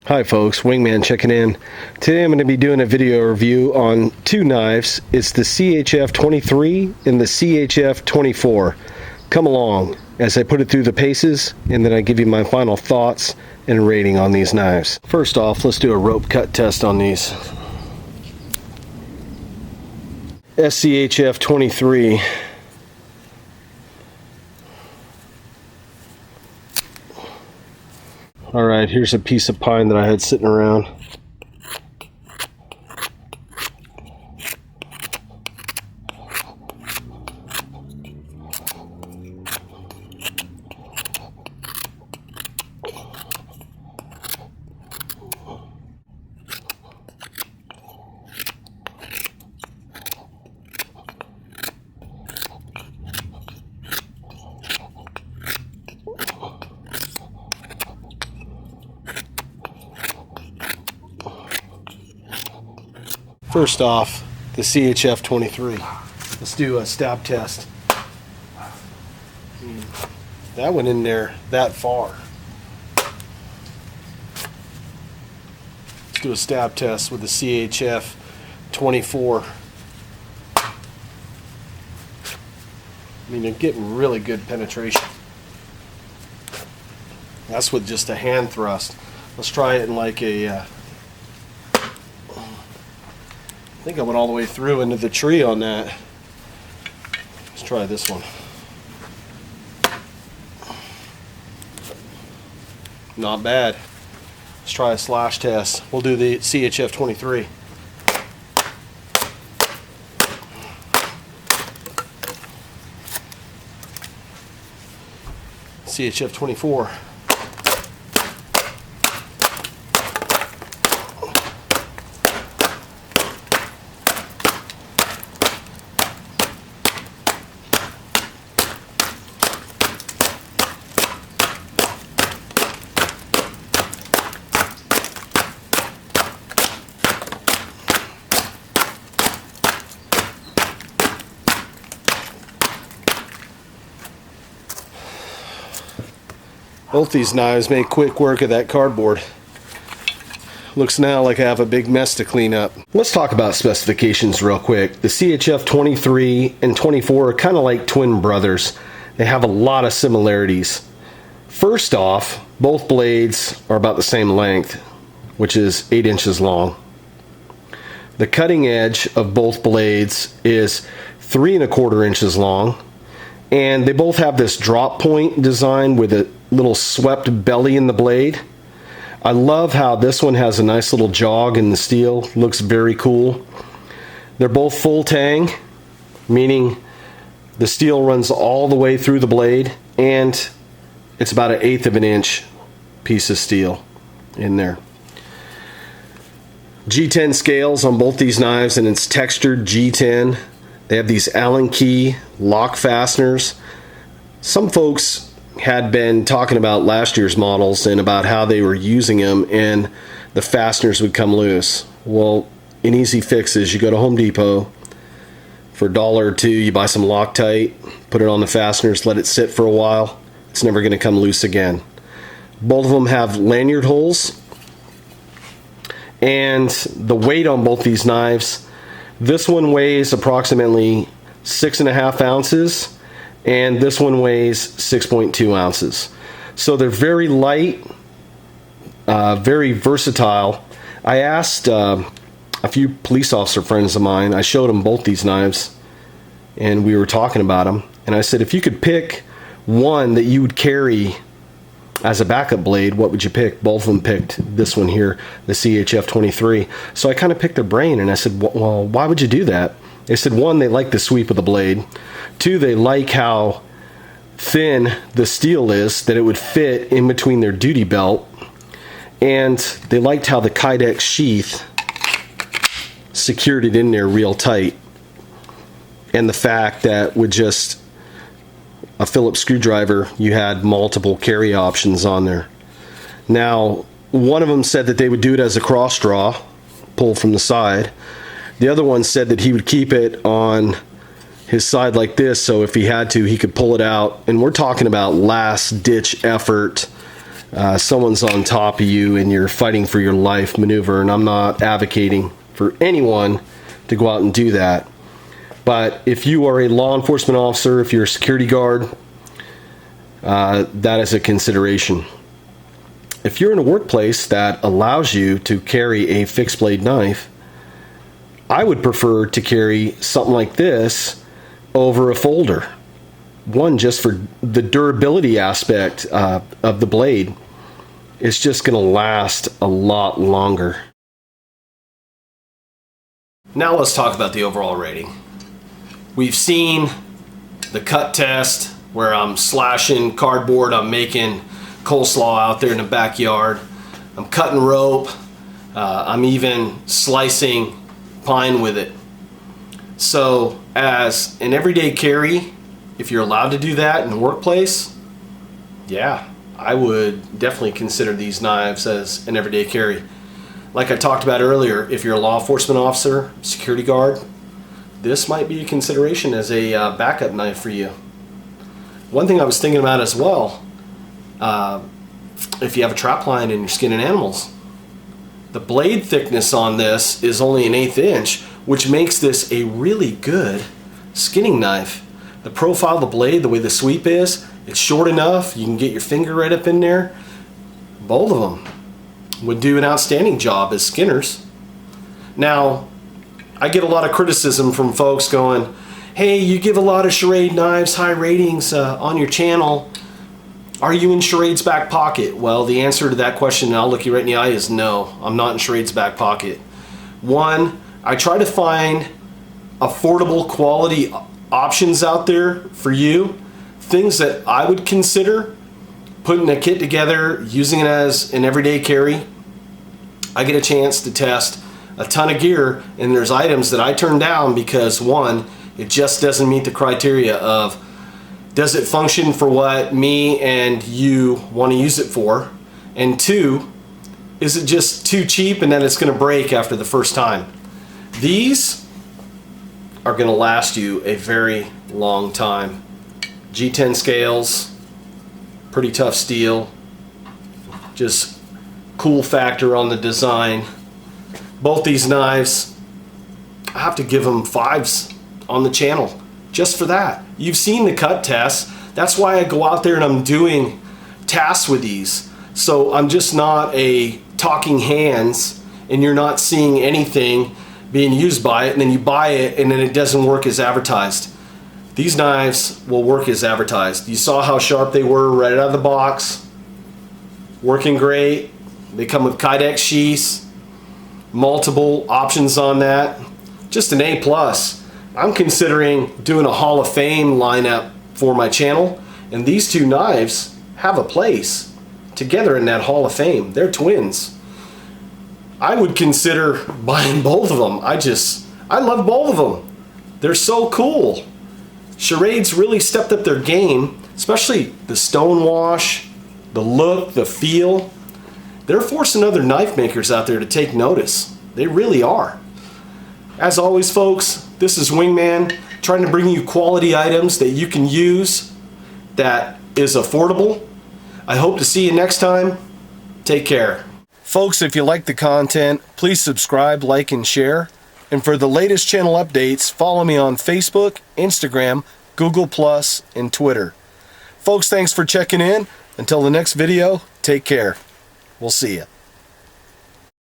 Hi folks, Wingman checking in. Today I'm going to be doing a video review on two knives. It's the SCHF23 and the SCHF24. Come along as I put it through the paces and then I give you my final thoughts and rating on these knives. First off, let's do a rope cut test on these. SCHF23. Alright, here's a piece of pine that I had sitting around. First off, the SCHF23. Let's do a stab test. That went in there that far. Let's do a stab test with the SCHF24. I mean, they're getting really good penetration. That's with just a hand thrust. Let's try it in like a I think I went all the way through into the tree on that. Let's try this one. Not bad. Let's try a slash test. We'll do the SCHF23. SCHF24. Both these knives make quick work of that cardboard. Looks now like I have a big mess to clean up. Let's talk about specifications real quick. The SCHF23 and 24 are kind of like twin brothers. They have a lot of similarities. First off, both blades are about the same length, which is 8 inches long. The cutting edge of both blades is 3¼ inches long, and they both have this drop point design with a little swept belly in the blade. I love how this one has a nice little jog in the steel. Looks very cool. They're both full tang, meaning the steel runs all the way through the blade, and it's about 1/8 inch piece of steel in there. G10 scales on both these knives, and it's textured G10. They have these Allen key lock fasteners. Some folks had been talking about last year's models and about how they were using them and the fasteners would come loose. Well, an easy fix is you go to Home Depot for $1 or $2, you buy some Loctite, put it on the fasteners, let it sit for a while. It's never going to come loose again. Both of them have lanyard holes, and the weight on both these knives, this one weighs approximately 6½ ounces, and this one weighs 6.2 ounces. So they're very light, very versatile. I asked a few police officer friends of mine, I showed them both these knives, and we were talking about them, and I said, if you could pick one that you would carry as a backup blade, what would you pick? Both of them picked this one here, the SCHF23. So I kind of picked their brain, and I said, well, why would you do that? They said, one, they like the sweep of the blade. Two, they like how thin the steel is, that it would fit in between their duty belt. And they liked how the Kydex sheath secured it in there real tight. And the fact that with just a Phillips screwdriver, you had multiple carry options on there. Now, one of them said that they would do it as a cross draw, pull from the side. The other one said that he would keep it on his side like this, so if he had to, he could pull it out. And we're talking about last ditch effort someone's on top of you and you're fighting for your life maneuver, and I'm not advocating for anyone to go out and do that. But if you are a law enforcement officer, if you're a security guard, that is a consideration. If you're in a workplace that allows you to carry a fixed blade knife, I would prefer to carry something like this over a folder. One, just for the durability aspect of the blade. It's just going to last a lot longer. Now let's talk about the overall rating. We've seen the cut test where I'm slashing cardboard, I'm making coleslaw out there in the backyard, I'm cutting rope, I'm even slicing pine with it. So as an everyday carry, if you're allowed to do that in the workplace, yeah, I would definitely consider these knives as an everyday carry. Like I talked about earlier, if you're a law enforcement officer, security guard, this might be a consideration as a backup knife for you. One thing I was thinking about as well, if you have a trap line and you're skinning animals, the blade thickness on this is only 1/8 inch, which makes this a really good skinning knife. The profile of the blade, the way the sweep is, it's short enough, you can get your finger right up in there. Both of them would do an outstanding job as skinners. Now, I get a lot of criticism from folks going, hey, you give a lot of Schrade knives high ratings on your channel. Are you in Schrade's back pocket? Well, the answer to that question, and I'll look you right in the eye, is no. I'm not in Schrade's back pocket. One, I try to find affordable quality options out there for you. Things that I would consider putting a kit together, using it as an everyday carry. I get a chance to test a ton of gear, and there's items that I turn down because, one, it just doesn't meet the criteria of, does it function for what me and you want to use it for? And two, is it just too cheap and then it's going to break after the first time? These are going to last you a very long time. G10 scales, pretty tough steel, just cool factor on the design. Both these knives, I have to give them 5s on the channel just for that. You've seen the cut tests. That's why I go out there and I'm doing tasks with these. So I'm just not a talking hands and you're not seeing anything being used by it, and then you buy it and then it doesn't work as advertised. These knives will work as advertised. You saw how sharp they were right out of the box. Working great. They come with Kydex sheaths. Multiple options on that. Just an A+. I'm considering doing a Hall of Fame lineup for my channel, and these two knives have a place together in that Hall of Fame. They're twins. I would consider buying both of them. I love both of them. They're so cool. Schrade's really stepped up their game, especially the stonewash, the look, the feel. They're forcing other knife makers out there to take notice. They really are. As always, folks, this is Wingman, trying to bring you quality items that you can use that is affordable. I hope to see you next time. Take care. Folks, if you like the content, please subscribe, like, and share. And for the latest channel updates, follow me on Facebook, Instagram, Google+, and Twitter. Folks, thanks for checking in. Until the next video, take care. We'll see you.